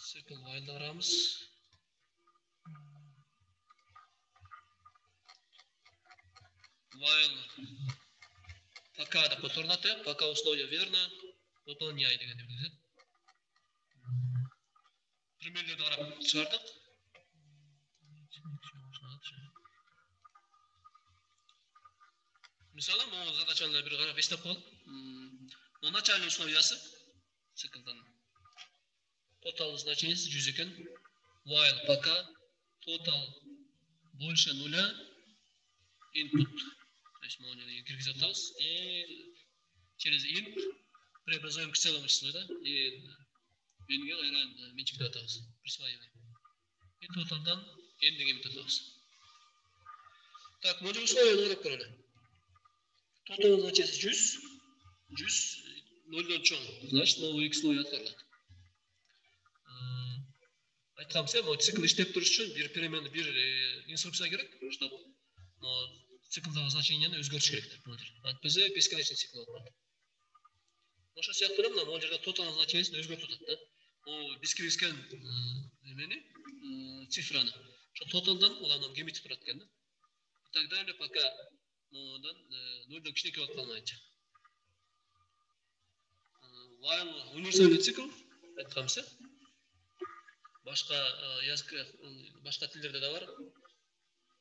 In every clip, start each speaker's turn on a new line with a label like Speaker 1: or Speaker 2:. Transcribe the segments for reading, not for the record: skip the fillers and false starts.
Speaker 1: Circle while'da aramız. While пока да повторнате, пока условие верно, выполняй деген деп. Примерлерді қарап шығардық. Мысалы, бұл задачаны бір қарап естіп қол. Но начальный условиясы циклдан. Total значение 100 екен. While пока total больше нуля input. То есть мы киргизіп атамыз. И через int преобразуем к целому числу, да? И менге қайран меншікті атамыз. Присваиваем. И totalдан n деген метод атамыз. Так, бұл условияны қарап көрелі. Total значение 100. 100 0'dan çoğun. Значит, новый x условия атқарылады. Айтқанымыз, бұл цикл іштеп тұрыш үшін бір переменді, бір инструкция керек, чтобы циклдағы значениені өзгертіш керек. Бізде бесконечный цикл атқарды. Оша сияқтылы мұна, ол жерде total значениесін өзгертіп атады. Ол бесконечкен цифраны. Totalдан оламнан кемейтіп тұрады екен. И так далее, пока одан 0'дан кішінеке болып қалмайынша. While универсальный цикл, айтқанымыз, başka tillerde de var.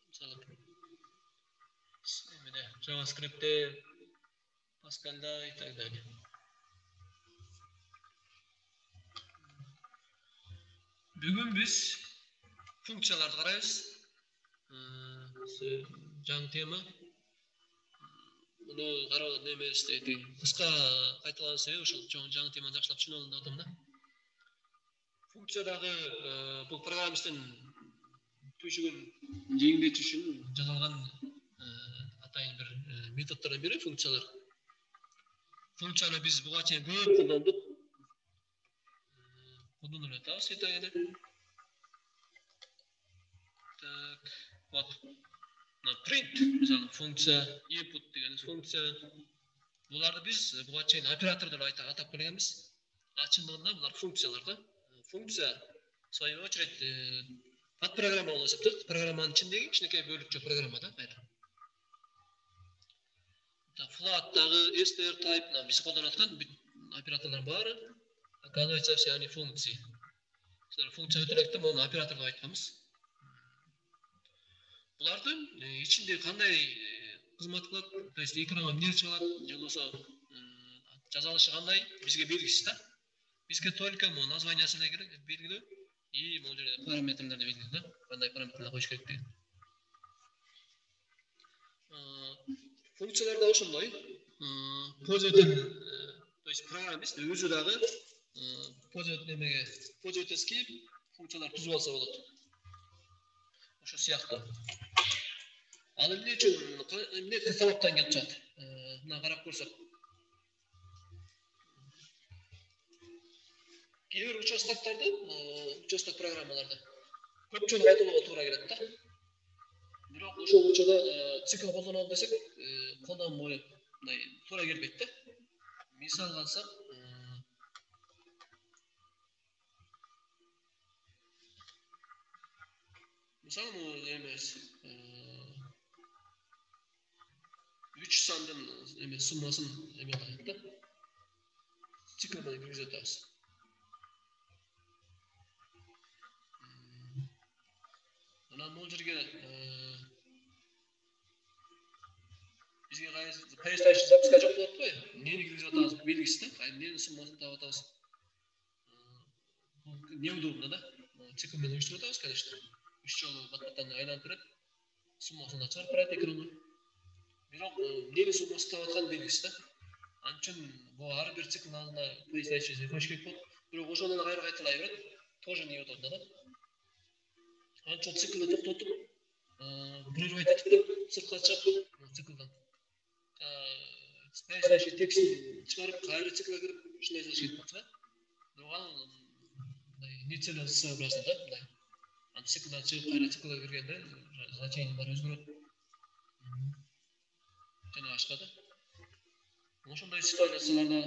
Speaker 1: Mesela JavaScript'te, Pascal'da и так далее. Bugün biz funksiyalarda қараймыз. Жаңы тема. Bunu қарау немес дейді. Қысқа қайталаған себебі ошол жаңы теманы жақсылап түсіне алуын атам да. Функциядағы бұл программистің түйшігін жеңілдету үшін жасалған атайын бір методтардан бірі функциялар. Функцияны біз бұға чейін көп қолдандық. Қолданып жатамыз етагені. Так, вот. Print, мысалы функция, input деген функция. Бұларды біз бұға чейін оператордар атап көргенбіз. Шындығында бұлар функциялар да. Функция, в свою очередь, подпрограмма ол есептейді. Программаның ішіндегі кішкентай бөлікші программа да. Flat'тағы str type біз қолданатын операторлар бары. Оказывается, все они функции. Функция өтіректі оны операторға айтқанбыз. Бұлардың ішінде қандай қызмет қылады, то есть экранға не шығарады, болмаса жазалышы қандай бізге белгісіз да. Бізге только названиясына керек белгілі и бұл жерде параметрлерді белгілі да. Қандай параметрлер қойыш керек деген. Функцияларда ошондой пользователь, то есть программист өзі дағы пользовательский функциялар түзіп алса болады. Ошо сияқты. Ал эмне үчүн эмне талаптан келип жатат? Мына карап көрсөк. Кейбір участок программаларда көп жолу кайталууга туура келет да. Бирок ошол учурда цикл колдонолду десек, колдонбой мындай туура келбейт да. Мисал алсак, мисалы эмес 3 сандын суммасын эме кылат да. Цикл менен киргизип атабыз. Анан бул жерге бизге поясничный записка жок болот го. Эмнени киргизип атабыз белгисиз да. Эмненин суммасын таап атабыз. Неудобно да. Цикл менен уюштуруп атабыз, конечно. 3 жолу баттан айланып турат. Суммасын чыгарып берет экранга. Бирок эмнени суммасын таап аткан белгисиз да. Анын үчүн бул ар бир циклдын алдына поясничный коюш керек болот. Бирок ошондон кайра кайталай берет. Тоже неудобно да. Анын үчүн циклды токтотуп, прервать этип сыртка чыгып, циклдан. Поясничный текстин чыгарып, кайра циклга кирип, ушундай кылыш керек болот да. Бирок ал нецелесообразно да, мындай. Циклдан чыгып, кайра циклга киргенде значениялар өзгөрөт. Жана башка да. Ошондой ситуацияларда,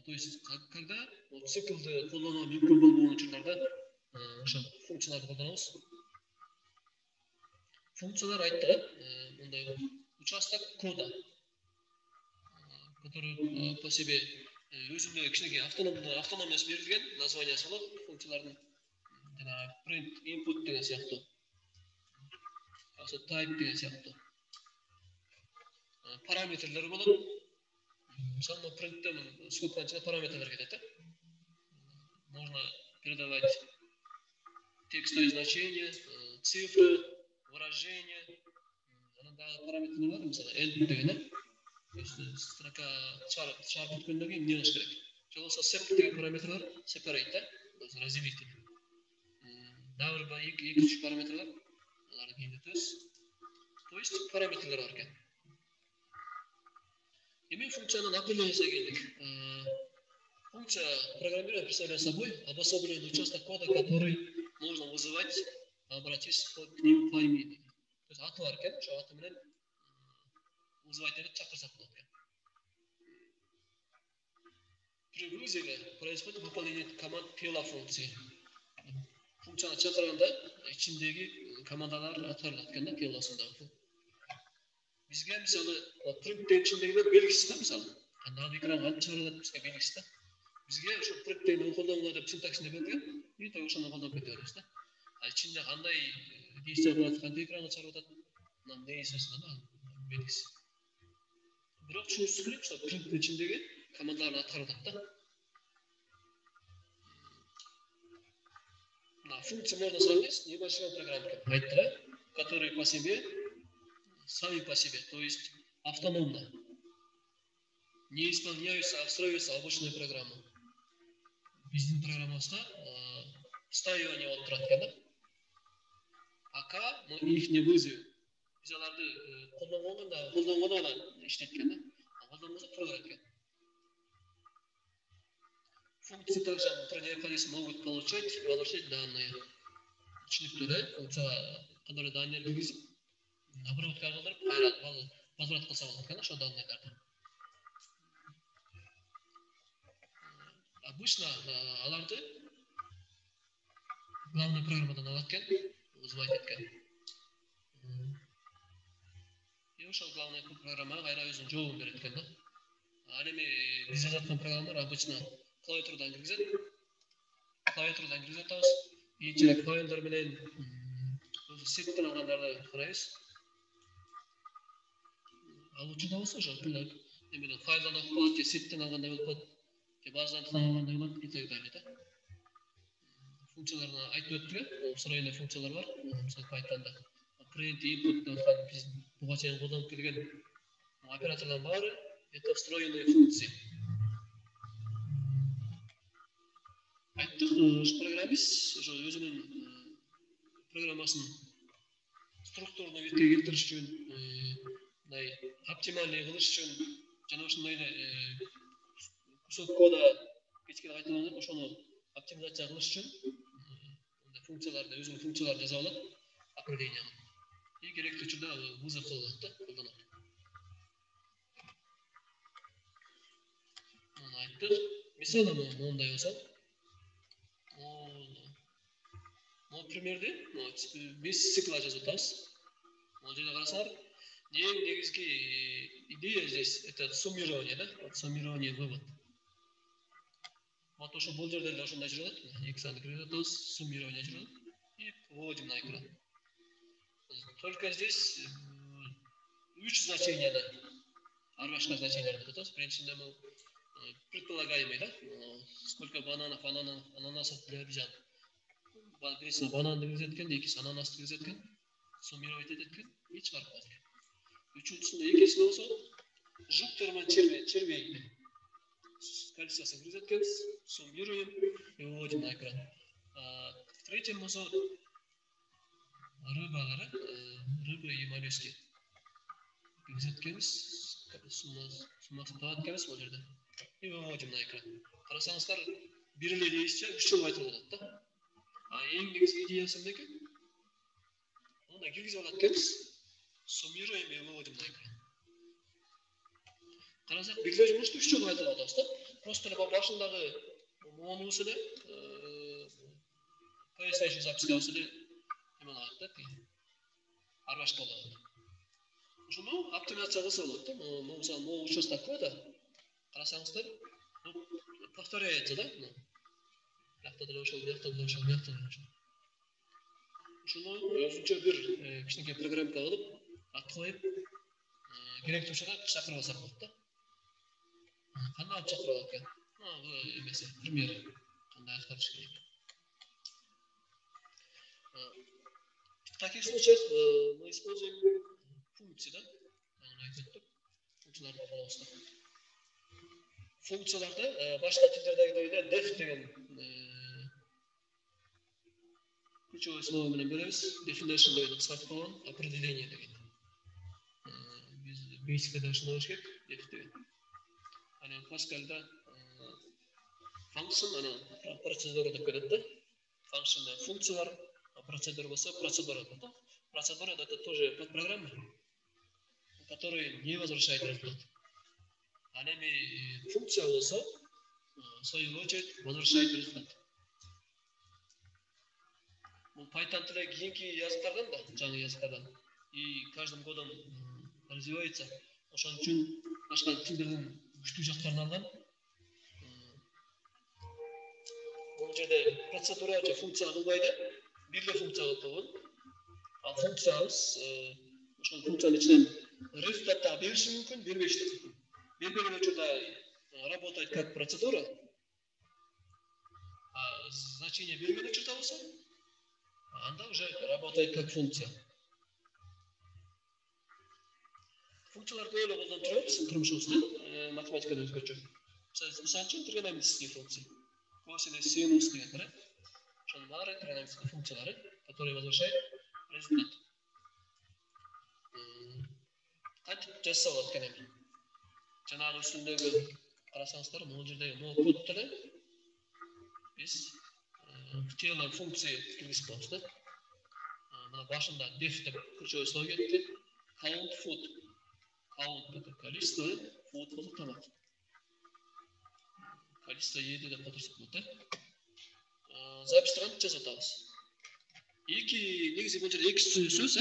Speaker 1: то есть когда циклды колдонуу мүмкүн болбогон учурларда ошо функцияларды колдонобуз. Функциялар айтты, мындай участок кода, который по себе өзүндө кичинекей автономность берилген, названиясы болот функциялардын. Жана print input деген сыяктуу. Type деген сыяктуу. Параметрлер болот. Мисалы, print'те скобканын ичине параметрлер кетет. Можно передавать текстовые значения, цифры, выражения. Параметрлер бар, мисалы, end деген. То есть строка чарп өткөндөн кийин эмне кылыш керек? Же болбосо sep деген параметр бар, separate, разделитель. Дагы бир 2-3 параметр бар. Аларды кийинтебиз. То есть параметрлер бар экен. Эми функциянын определениясына келдик. Функция программирования представляет собой обособленный участок кода, который можно вызывать, обратившись к ним по имени. То есть аты бар экен, ошо аты менен вызывать этип чакырсак болот экен. При вызове происходит выполнение команд пела функции. Функцияны чакырганда ичиндеги командалар аткарылат экен да, пеласындагы. Бизге мисалы print ичиндеги белгисиз да, мисалы. Кандай экранга алып чыгарылат бизге белгисиз да. Бизге ошо print колдонгон деп синтаксисин берилген, и то ошону колдоп кете беребиз да. А ичинде кандай действие кылат, кандай экранга чыгарып атат, мына нейсесин да, белгисиз. Бирок түшүнүшүбүз керек, что print ичиндеги командаларды аткарып атат да. Функции можно сравнить с небольшой программкой, которые по себе, сами по себе, то есть автономно, не исполняются, а встраиваются в обычную программу. Биздин программабызда встраивание болуп турат экен да. Пока мы их не вызовем. Биз аларды колдонгондо гана иштейт экен да. Колдонбосо тура берет экен. Функции также при необходимости могут получать и возвращать данные. Түшүнүктүү да, функция кандай данные киргизип, обработка кылдырып, кайра возврат кылса болот экен ошо данныйларды. Обычно аларды главный программадан алат экен, вызывать эткен. И ошол главный программага кайра өзүнүн жообун берет экен да. Ал эми биз жазаткан программалар обычно клавиатурадан киргизет. Клавиатурадан киргизип атабыз. Кийинчерээк файлдар менен сеттен алгандарды карайбыз. Алуучуда болсо ошо эменен файлдан окуп алат, же сеттен алгандай болуп калат, же базадан алгандай болот, и так далее да. Функцияларына айтып өттүк, встроенный функциялар бар. Мисалы Python'да print input деп аткан биз буга чейин колдонуп келген операторлордун баары это встроенные функции. Айттык, программист ошо өзүнүн программасын структурный бетке келтириш үчүн, мындай оптимальный кылыш үчүн жана ошондой эле кусок кода кечке кайталанып, ошону оптимизация кылыш үчүн функцияларды, өзүнүн функцияларды жазып алат, определение. И керектүү учурда вызов кылат да, колдонот. Муну айттык. Мисалы мындай болсо, могу примерди, биз цикл жазып атабыз. Могу жерде карасаңар, эң негизги идея здесь это суммирование, да? Суммирование вывод. Вот ошо бул жерде эле ошондой жүрөт. Эки санды кирип атабыз, суммирование жүрөт и выводим на экран. Только здесь 3 значения да. Ар башка значенияларды атабыз. Биринчисинде бул предполагаемый, да? Сколько бананов, ананасов для обезьян. Биринчисине бананды киргизет экен, экинчиси ананасты киргизет экен, суммировать этет экен, и чыгарып коет экен. Үчүнчүсүндө экинчисинде болсо жуктар менен червейди. Количествосын киргизет экенбиз, суммируем и выводим на экран. В третьем болсо рыбы и моллюски. Киргизет экенбиз, суммасын табат экенбиз бул жерде. И выводим на экран. Карасаңыздар, бир эле действие 3 жолу айтылып атат да. Эң негизги идеясы эмне экен? Мында киргизип алат экенбиз, суммируем и выводим на экран. Карасак, бир эле жумушту 3 жолу айтылып атабыз да. Просто эле башындагы монусу эле поясничный записка өсілі немен алады да, арбаш болады. Ошону оптимизация кылса болот да. Мисалы, могу учет такой да. Карасаңыздар, повторяется да? Бияқта деле ошол, бияқта деле ошол, бияқта деле ошол. Ошону өзүнчө бир кичинекей программка кылып, ат коюп, керектүү учурда чакырып алсак болот да. Кандай алып чакырып алат экен? Бул эмеси, пример кандай аткарыш керек. В таких случаях мы используем функции, да? Функцияларды колобузда. Функцияларды башка тилдердегидей эле def деген ключевое слово менен беребиз. Definition деген кыскартылган, определение деген. Биз basic ошондой болуш керек, def деген. Анан Pascal'da function анан процедура деп келет да. Function функциялар, процедура болсо процедура да. Процедура это тоже подпрограмма, который не возвращает результат. А функция болса, в свою очередь, возвращает результат. Python тілі кейінгі языктардан да, жаңы языктардан. И каждым годом развивается. Ошон үчүн башка тилдердин күчтүү жактарын алган. Бул жерде процедура же функция кылбайды, бирге функция кылып койгон. Ал функциябыз ошол функциянын ичинен результат бериши мүмкүн, бербеши мүмкүн. Бербеген учурда работает как процедура, а значение берген учурда болсо, анда уже работает как функция. Функцияларды ойло колдонуп жүрөт, биздин турмушубузда, математикада өзгөчө. Мисалы үчүн тригонометрические функции. Косинус, синус дегендер. Ошонун баары тригонометрические функциялары, которые возвращают результат. Кантип жазса болот экен. Жанагы үстүндөгү карасаңыздар, могул жердеги могул код деле биз тело функция киргизип коебуз да. Мына башында def деп ключевой слово кетти. Count food. Count это количество, food болуп тамак. Количество еды деп которсок болот да. Запистиріп жазып атабыз. Негизи бул жерде эки сөз,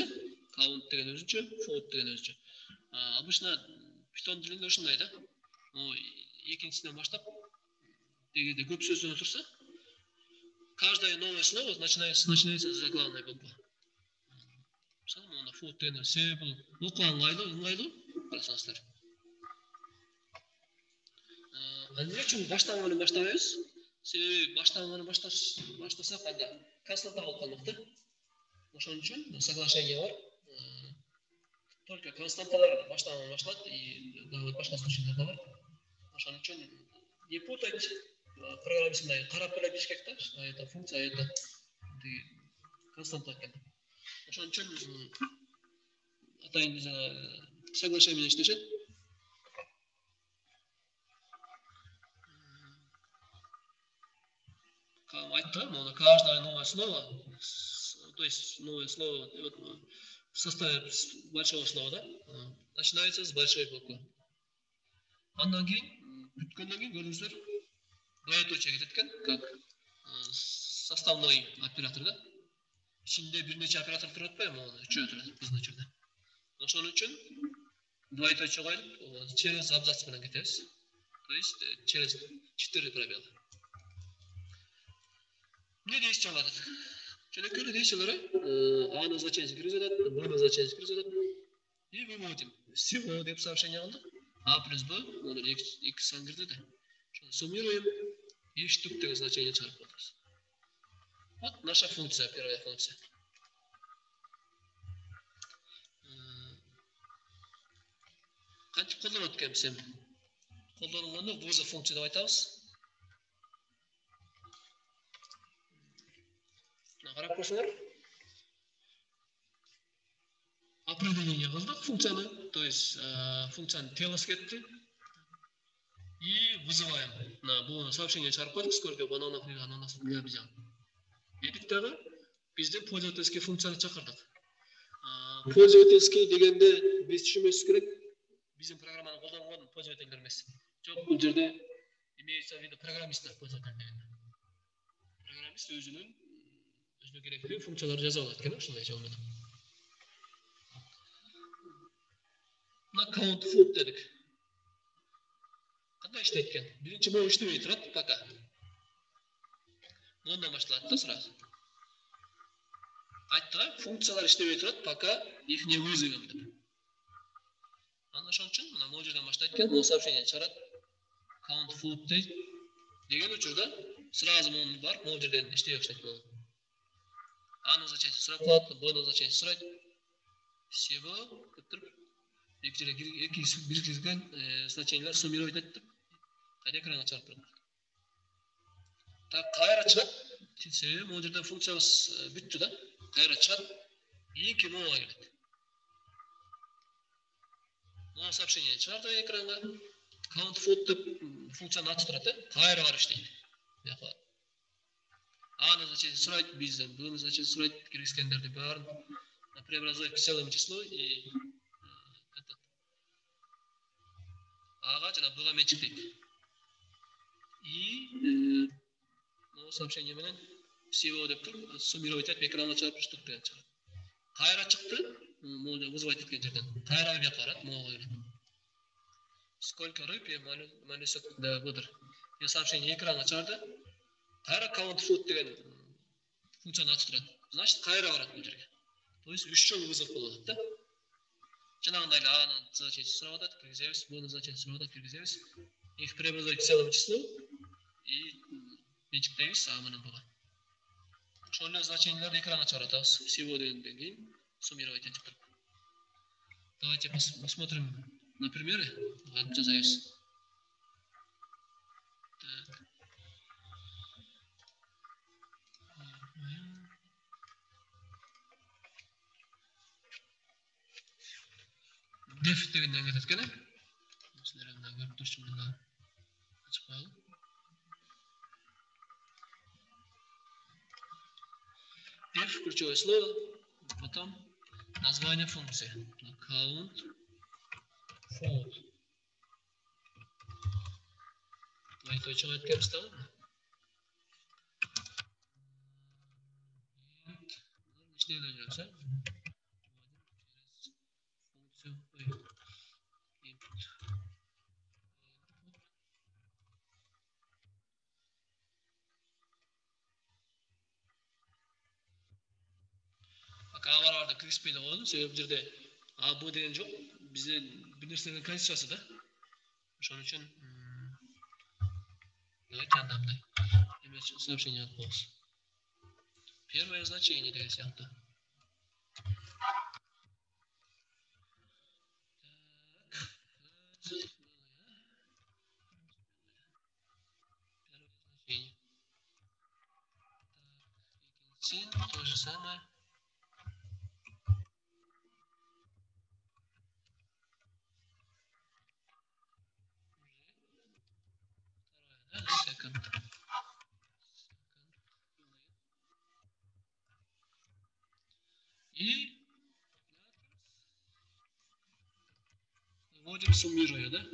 Speaker 1: count деген өзүнчө, food деген өзүнчө. Обычно Python тилинде ушундай да. Экинчисинен баштап дегенде көп сөздөн турса, каждое новое слово начинается с заглавной буквы. Мисалы, мына food деген себебі окуу ыңгайлуу, карасаңыздар. Эмне үчүн баштан менен баштабайбыз? Себеби баштан менен баштасак анда константа болуп калмак да. Ошон үчүн соглашение бар. Только константалар баштан менен башталат и башка случайларда бар. Ошон үчүн не путать программисттер карап эле билиш керек да. Это функция, это константа экен. Ошон үчүн атайын соглашение менен иштешет. Каждое новое слово, то есть новое слово в составе большого слова, да, начинается с большой буквы. Андан кийин бүткөндөн кийин көрүңүздөр двоеточие кетет экен, как составной оператор да. Ичинде бир нече оператор турат атпайбы, үчөө турат биздин учурда. Ошон үчүн двоеточие коюп через абзац менен кетебиз. То есть через 4 пробела. Не действие алат. Чөнөкөй действиялары А назначение киргизет, Б назначение киргизет. И выводим. Всего деп сообщение кылдык. А плюс Б, оны эки сан кирди да. Суммируем и штук деген значение чыгарып коебуз. Вот наша функция, первая функция. Кантип колдонот экенбиз эми? Колдонулгону вызов функция деп айтабыз. Карап көрсөңөр. Определение кылдык функцияны, то есть функцияны телос кетти. И вызываем. Бул сообщение чыгарып койдук, сколько бананов или ананасов для обезьян. Дедик дагы биздин пользовательский функцияны чакырдык. Пользовательский дегенде биз түшүнбөйбүз керек. Биздин программаны колдонгон пользователь эмес. Жок, бул жерде имеется в виду программисттер пользователь дегенде. Программист өзүнүн Түзүү керектүү функцияларды жаза алат экен, ушундай жол менен. Мына count food дедик. Кандай иштейт экен? Биринчи могу иштебей турат пока. Мындан башталат да сразу. Айттыга функциялар иштебей турат пока их не вызовем деп. Ана ошон үчүн мына могу жерден баштайт экен, бул сообщение чыгарат. Count food дейт. Деген учурда сразу могу бар, могу жерден иштей баштайт могу. Аны значение сурап калат, Б значение сурайт. Всего кыттырып эки жерге бириккизген значениялар суммировать этип кайда экранга чыгарып турат. Так кайра чыгат. Себеби могу жерде функциябыз бүттү да. Кайра чыгат. Эки могуга келет. Могу сообщение чыгарды экранга. Count food деп функцияны ачып турат, кайра барып иштейт. Бияка А значение сурайт, бизден Б значение сурайт, киргизгендерди баарын преобразовать к целому числу и этот Ага жана Бга менчик дейт. И сообщение менен всего деп туруп суммировать этип экранга чыгарып туруштук деген чыгат. Кайра чыкты, могу вызывать эткен жерден. Кайра бияка барат, могу келет. Сколько рыб я малюсок да будыр. Я сообщение экранга чыгарды. Кайра count food деген функцияны ачып турат. Значит, кайра барат бул жерге. То есть 3 жолу вызов болот да. Жанагындай эле Аны значение сурап атат, киргизебиз, Б значение сурап атат, киргизебиз. Их преобразовать к целому числу и менчиктейбиз А менен Бга. Ошол эле значенияларды экранга чыгарып атабыз. Всего дегенден кийин суммировать этип туруп. Давайте посмотрим на примере. Антып жазайбыз. Так. Def дегенден кетет экен. Силер мына көрүп турчумун. Ачып коелу. Def ключевое слово, потом название функции. Count food. Двоеточие открываем ставим. Что это делается? Функцию input. Пока аварlarda кіріспейді ғой, себебі жерде А, Б деген жоқ. Бізде бір нәрсенің конституциясы да. Ошон үчүн давайте андамдай. Эмес сообщение алып коебуз. Первое значение деген сыяктуу. То же самое. Second. И вводим, суммируя, да?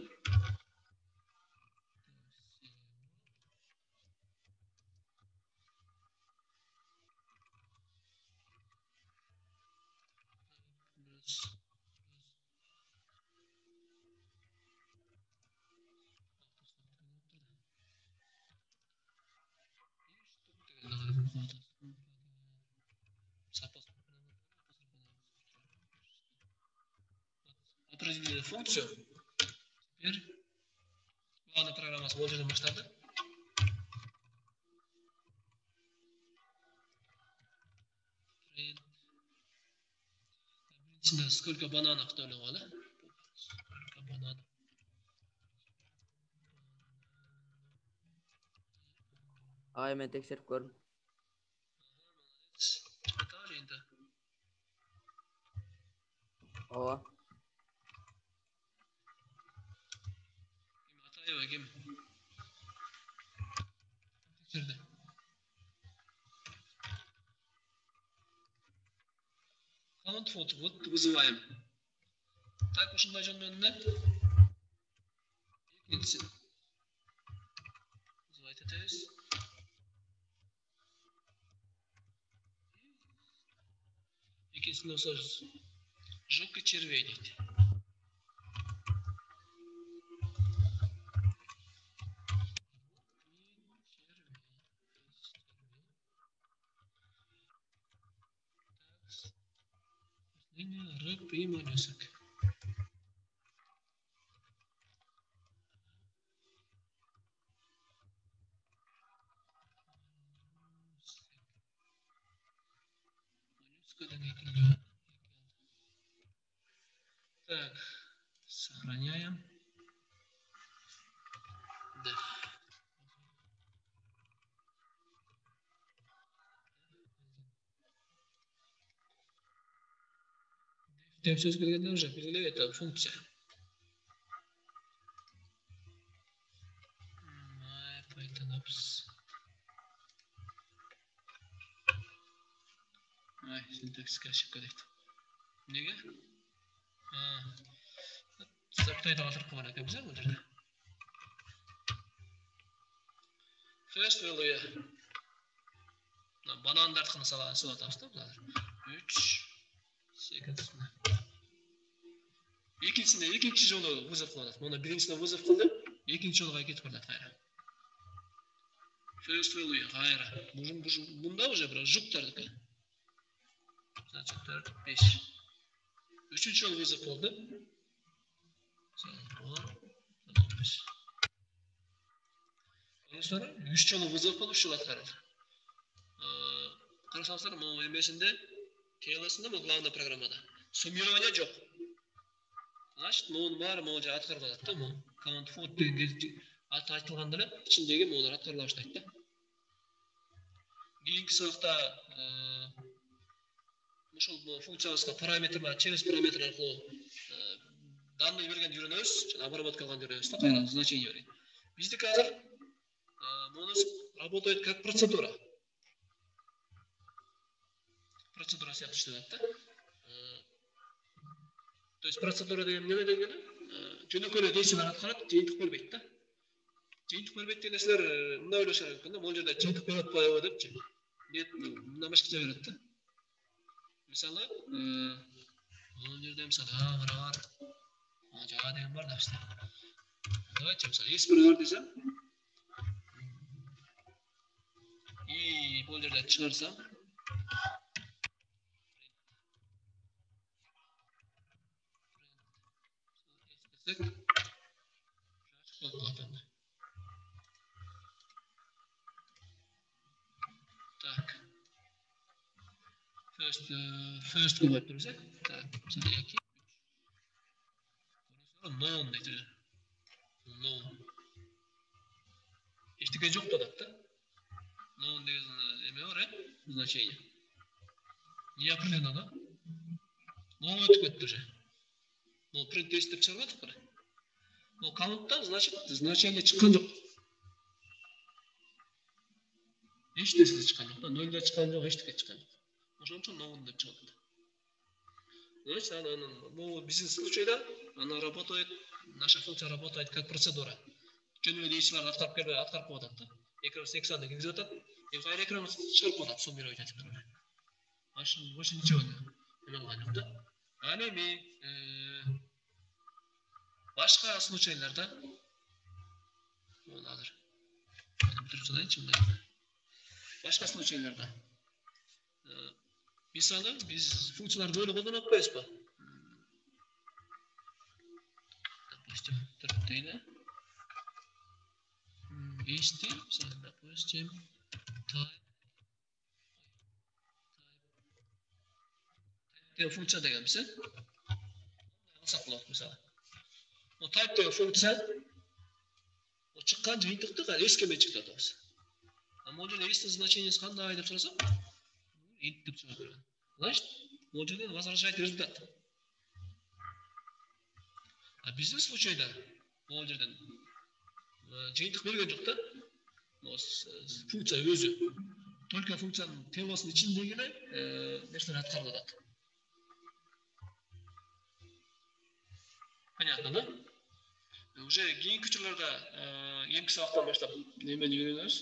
Speaker 1: Определили функцию. Теперь главная программа с модулем масштаба. Сколько бананов кто ли да? Сколько бананов?
Speaker 2: Ай, мен тексеріп көрдім.
Speaker 1: Читали енді.
Speaker 2: Ооба.
Speaker 1: Ким Атаева ким? Тексерді. Count food, вот вызываем. Так ушундай жол менен да. Экинчиси. Вызывать этебиз. Кейсінде осы жук червей дейді. Рыб и моллюсок. Так, сохраняем. Да. Def söz kelgende уже belgilеп это функция. Python apps. Ay, sintaksga chiqib ketdi. Nega? Subtitle qilib qo'ygan ekanmiz bu yerda. First value. Bananlar qilib so'ratamiz da bular. 3 sekund. İkinci yolu vızıf kılınır. Ona birincisine vızıf kılınır, ikinci yolu gayet kılınır. First value, hayır. Bunda уже biraz juk tardık. Значит, 4, 5. Üçüncü yolu vızıf oldu. 5. Ondan sonra 3 yolu vızıf olup şu atkarır. Karışamsızlar mı? MS'inde, TLS'inde mi? Главная программада. Суммирование жоқ. Значит, моның бары уже атқарылады да, бұл count food деген аты айтылғанда ішіндегі олар атқарыла баштайды да. Кейінгі сұрақта ушул функциябызга параметрлар, через параметр аркылуу данный бергенди үйрөнөбүз, обработка кылганды үйрөнөбүз да, кайра значение берет. Биздики азыр монус работает как процедура. Процедура сыяктуу иштеп атат да. То есть процедура деген неме дегени? Жөнөкөй дейсилер аткарат, жыйынтык бербейт да. Жыйынтык бербейт деген нерселер мындай ойлошор экен да, могул жерде жыйынтык берип атпайбы депчи. Нет, мындан башкача берет да. Мисалы, могул жерде мисалы бар. Жага деген бар да işte. Давайте мисалы S1 бар десем. И бул жерде чыгарсам, так. First go yapıyoruz. Так, mesela 2. Sonra known deydi. Known. Eşlik yok da da. Known деген неме бар, значение. Не определено. Known өтүп кетти уже. Но print тестеп чыгып бар. Но count'тан значит значение чыккан жок. Эчтеси чыккан жок да, 0 чыккан жок, эчтеке чыккан жок. Ошон үчүн known деп чыгат. Значит, ну, бизнес случайда она работает, наша функция работает как процедура. Жөнөкөй дейсилер аткарып коюп атат да. Экранды киргизип атат. Кайра экранды чыгарып атат, суммировать этип турган. Ошон ничего эме кылган жок да. Аны эми башка случайларда бул азыр бүтүрүп салайынчы мындай. Башка случайларда мисалы биз функцияларды бөлүп колдонуп атпайбызбы? Допустим, дейли. HT, допустим, type деген функция деген биз алсак болот мисалы. O type деген функция o чыккан жыйынтыкты эскеме чыгып атабыз. Могул жерде эстин значениеси кандай деп сурасак, int деп чыгып берген. Значит, могул жерден возвращает результат. А биздин случайда могул жерден жыйынтык берген жок да. Функция өзү. Только функциянын темасынын ичиндегиле нерселер аткарылып атат. Понятно, да? Уже кийинки учурларда эмки сабактан баштап немени үйрөнөбүз.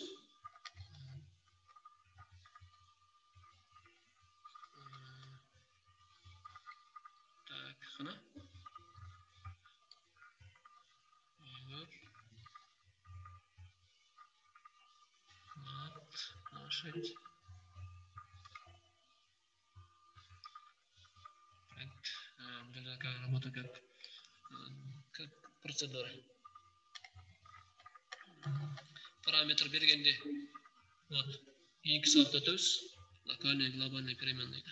Speaker 1: Работа как процедура. Параметр бергенде вот x автотөз локальный глобальный переменный.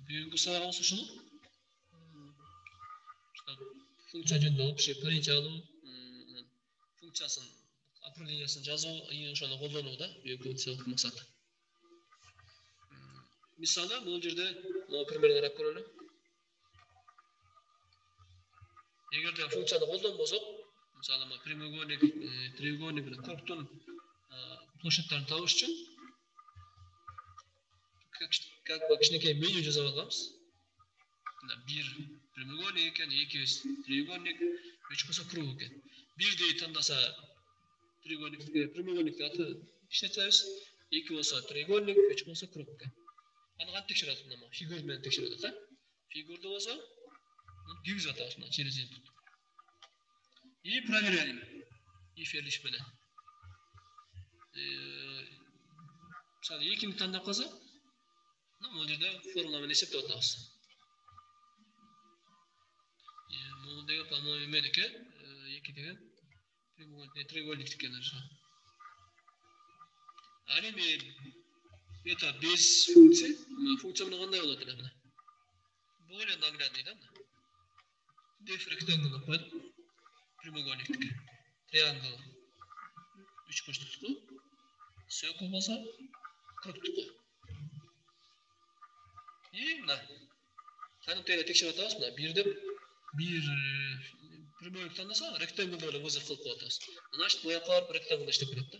Speaker 1: Бүгүнкү сабак ушул. Функция жөнүндө общий принцип алуу, функциясын определениясын жазуу, ошону колдонуу да бүгүнкү максат. Мисалы, бул жерде примерно карап көрөлү. Эгерде функцияны колдонбосок, мисалы, прямоугольник, треугольник менен кубтун площадьтарын табыш үчүн как бы кичинекей меню жасап алганбыз. Бир прямоугольник экен, 2 треугольник, 3 болсо круг экен. Бирди тандаса прямоугольникти аты иштетебиз, 2 болсо треугольник, 3 болсо круг экен. Аны кантип текшерет мына фигур менен текшерет да. Фигурда болсо киргизип атабыз мына через input. И проверяем. If else менен. Мисалы 2-ни тандап калса, бул жерде формула менен эсептеп атабыз. Бул деген по-моему меники 2 деген треугольник экен ошо. Али это без функции. Функция менен кандай болот эле мына. Более наглядный да мына. Def rectangle коет. Прямоугольниктики. Триангл 3 бурчтукту. Circle болсо кругтукту. И мына каныктыйла текшерип атабыз мына 1 деп 1 прямоугольник тандаса rectangle деп вызов кылып коет атабыз. Значит, бу жака барып rectangle иштеп берет да.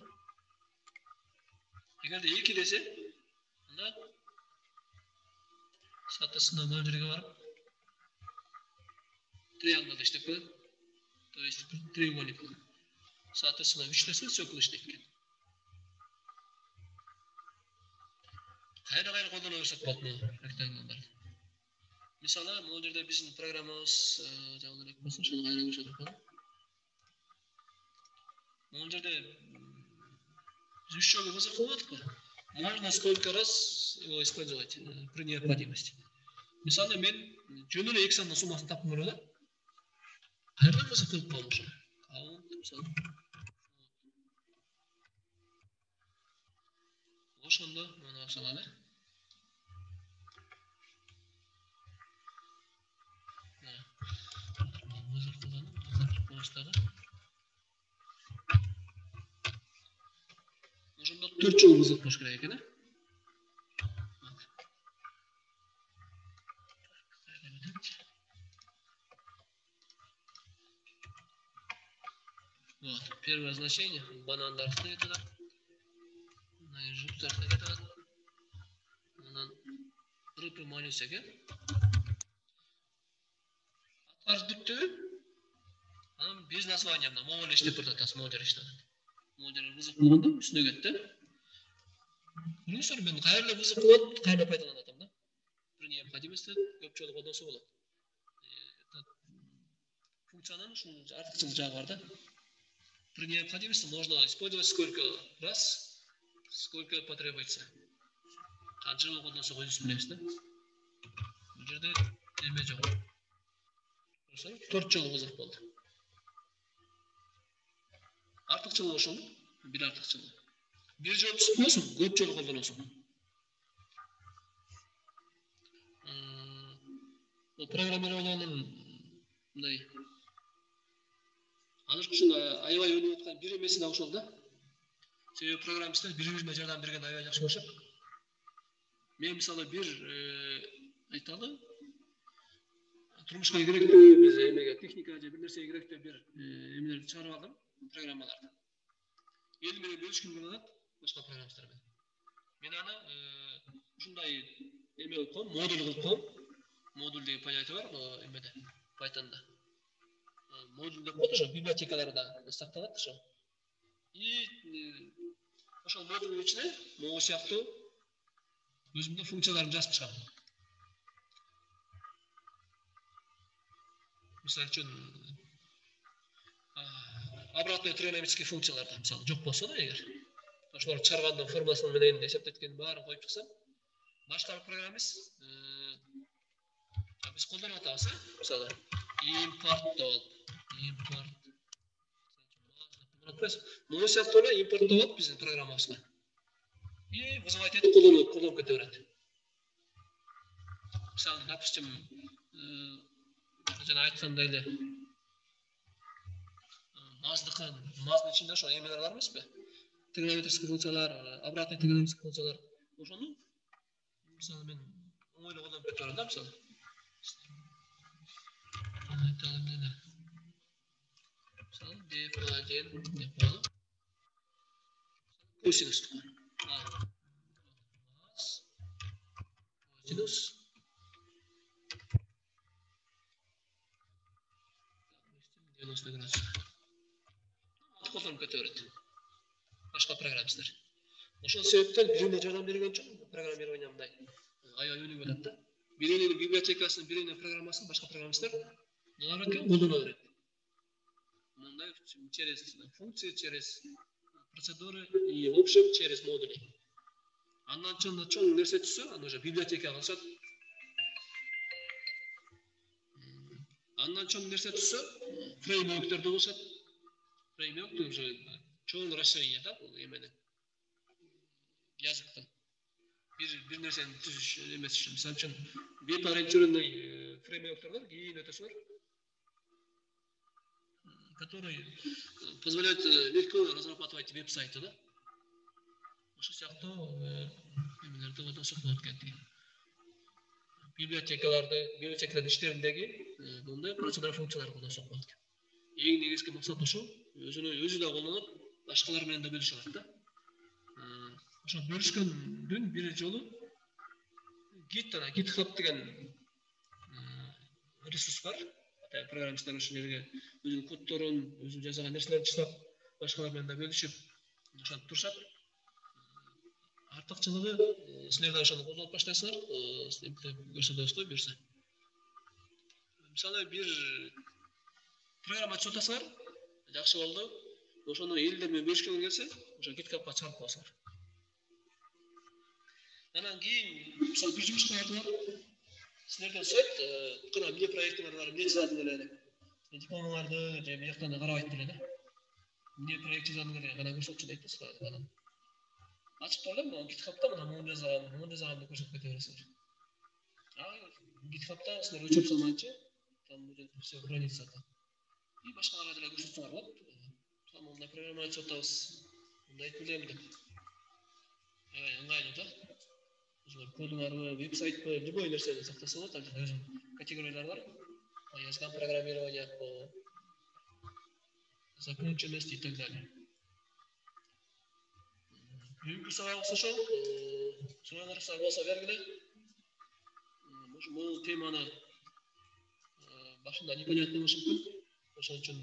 Speaker 1: Эгерде 2 десе, мына соответственно бул жерге барып триангл иштеп берет. То есть треугольник. Соответственно 3 десе circle иштейт экен. Кайра колдоно берсек болот мына rectangle'дарды. Мисалы, бул жерде биздин программабыз жагылыраак болсо, ошону кайра көрсөтүп коелу. Бул жерде зущёгы вызов кылып атпы? Можно сколько раз его использовать при необходимости. Мисалы, мен жөн эле 2 сандын суммасын тапкым келет да. Кайра вызов кылып коелу ошо. Count мисалы. Ошондо мына ошолалы. Вызов кылганын баштагы. Ошондо 4 жолу вызов болуш керек экен, Вот, первое значение, банандар стоит туда, жуптар стоит туда, рыпы малюс экен. Атар бүттү, без названия, могул иштеп турат, модер иштеп. Модер вызов кылганда үстүнө кетти. Русор мен кайра вызов кылып, кайра пайдаланып атам да. При необходимости көп жолу колдонсо болот. Функциянын ушул артыкчыл жагы бар да. При необходимости можно использовать сколько раз, сколько потребуется. Канча жолу колдонсо өзүбүз билебиз да. Бул жерде эме жок. 4 жолу вызов болду. Артыкчыл ошол, бир артыкчыл. Бир жолу болсун, көп жолу колдоносуң. Бул программированиянын мындай азыр ушундай аябай өнүгүп аткан бир эмеси да ошол да. Себеби программисттер бири-бирине жардам берген аябай жакшы болушат. Мен мисалы бир айталы турмушка керектүү биз эмеге техника же бир нерсеге керектүү бир эмелерди чыгарып алдым, программаларды. Эл менен бөлүшкүм келет, башка программисттер менен. Мен аны ушундай эме кылып коем, модуль кылып коем. Модуль деген понятие бар, эмеде, Python'да. Модуль деп коет, ошо библиотекаларда сакталат ошо. И ошол модулдун ичине могу сыяктуу өзүмдүн функцияларымды жазып чыгам. Misal üçün обратный тригонометрический функцияларда мысалы жоқ болса да егер ошоларды чыгаргандын формуласы менен эсептеткендин баарын коюп чыксам башка bir программист биз колдонуп атабыз мисалы импорт деп алып импорт муну сыяктуу эле импорт деп алып биздин программабызга и вызывать этип колдонуп кете берет мисалы допустим жана айткандай эле маздын ичинде ошо эмелер бар эмеспи тригонометрический функциялар обратный тригонометрический функциялар ошону мисалы мен оңойлуу колдонуп кете берем да мисалы айталым эле мисалы df1 деп коелу косинус косинус 90 градус колдонуп кете берет башка программисттер ошол себептен бирине жардам берген үчүн программирование мындай аябай өнүгүп атат да биринин библиотекасын биринин программасын башка программисттер аларыnkini колдоно берет мындай через функции через процедуры и в общем через модули андан чоң нерсе түшсө аны уже библиотекага алышат андан чоң нерсе түшсө фреймворктерди болушат фреймворк уже чоң расширение да бул эменин языктын бир нерсени түзүш эмес үчүн мисалы үчүн веб ориентированный фреймворктер бар кийин өтөсү бар который позволяет легко разрабатывать веб-сайты да ошол сыяктуу эмелерди колдонсок болот экен библиотекалардын иштериндеги мындай процедура функцияларды колдонсок болот экен эң негизги максат ушул өзү да колдонуп башкалар менен да бөлүшүп алат да ошо бөлүшкөндүн бир жолу GitHub деген ресурс бар программисттер ушул жерге өзүнүн коддорун өзү жасаган нерселерин чыгып башкалар менен да бөлүшүп ошентип турушат артыкчылыгы силер да ошону колдонуп баштайсыңар көрсөтөбүз го буюрса мисалы бир программа түзүп атасыңар жакшы болду ошону элдер менен бөлүшкөнгө келсе ошо GitHubга чыгарып коесуңар анан кийин мисалы бир жумушка бардыңар силерден сурайт кана эмне проектиңар бар эмне жаздың эле деп дипломуңарды же бияктан да карабайт деле да эмне проект жаздың эле кана көрсөтчү дейт да силерге анан ачып туруп эле могу GitHub'та мына муну жазгам деп көрсөтүп кете бересиңер GitHub'та силер өчүрүп салмайынча там будет все хранится там и башкаларга деле көрсөтсөңөр болот мындай программа түзүп атабыз мындайтып элем деп аябай ыңгайлуу да кодуңарбы веб-сайтпы любой нерсени сактасаңар там өзүнүн категориялары бар язган программирование по законченности и так далее бүгүнкү сабагыбыз ошол суроолорубуздар болсо бергиле бул теманы башында непонятный болушу мүмкүн ошон үчүн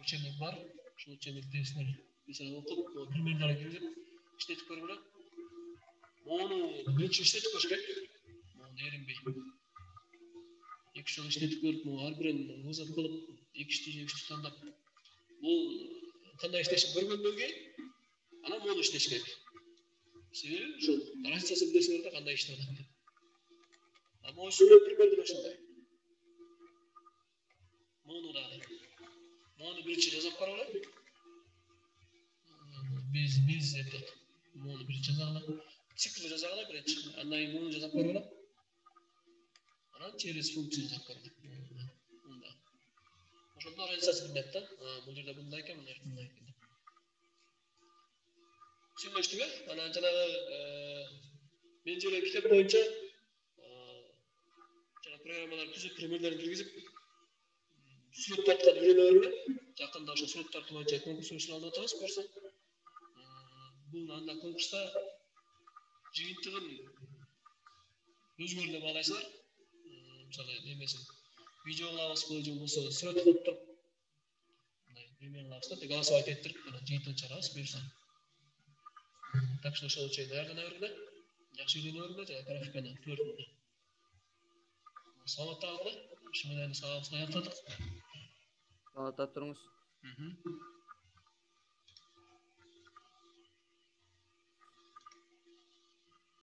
Speaker 1: учебник бар ушул учебникти силер окуп примерлерин киргизип иштетип көргүлө мону биринчи иштетип көрүш керек мону эринбей 2 жыл иштетип көрүп ар бирин вызов кылып 2-3 тандап бул кандай иштешин көргөндөн кийин анан мону иштеш керек себеби ушул разницасын билесиңер да кандай иштеп атат деп могу сүйлөп пример деле ушундай мону биринчи жазып карагыла биз деп мону биринчи жазагыла циклды жазагыла биринчи андан кийин мону жазап көргүлө анан через функция жазап көргүлө мында ошондо разницасын билет да бул жерде мындай экен мына жерде мындай экен деп түсүнбөштүк анан жанагы мен жиберген китеп боюнча жана программаларды түзүп примерлерин киргизип сүрөт тарткан үйрөнө бергиле жакында ошо сүрөт тартуу боюнча конкурс алып атабыз буюрса бул анда конкурста жыйынтыгын өзүңөр эле баалайсыңар мисалы эмесин видео кылабызбы же болбосо сүрөт кылып туруп мындай эме кылабыз да голосовать этип анан жыйынтыгын чыгарабыз буюрса так что ошол чейин даярдана бергиле жакшы үйрөнө бергиле жана графиканы Салат тағы қалай? Шынымен сабағымызды аяқтадық.
Speaker 2: Салата тұрыңыз.
Speaker 1: Мхм.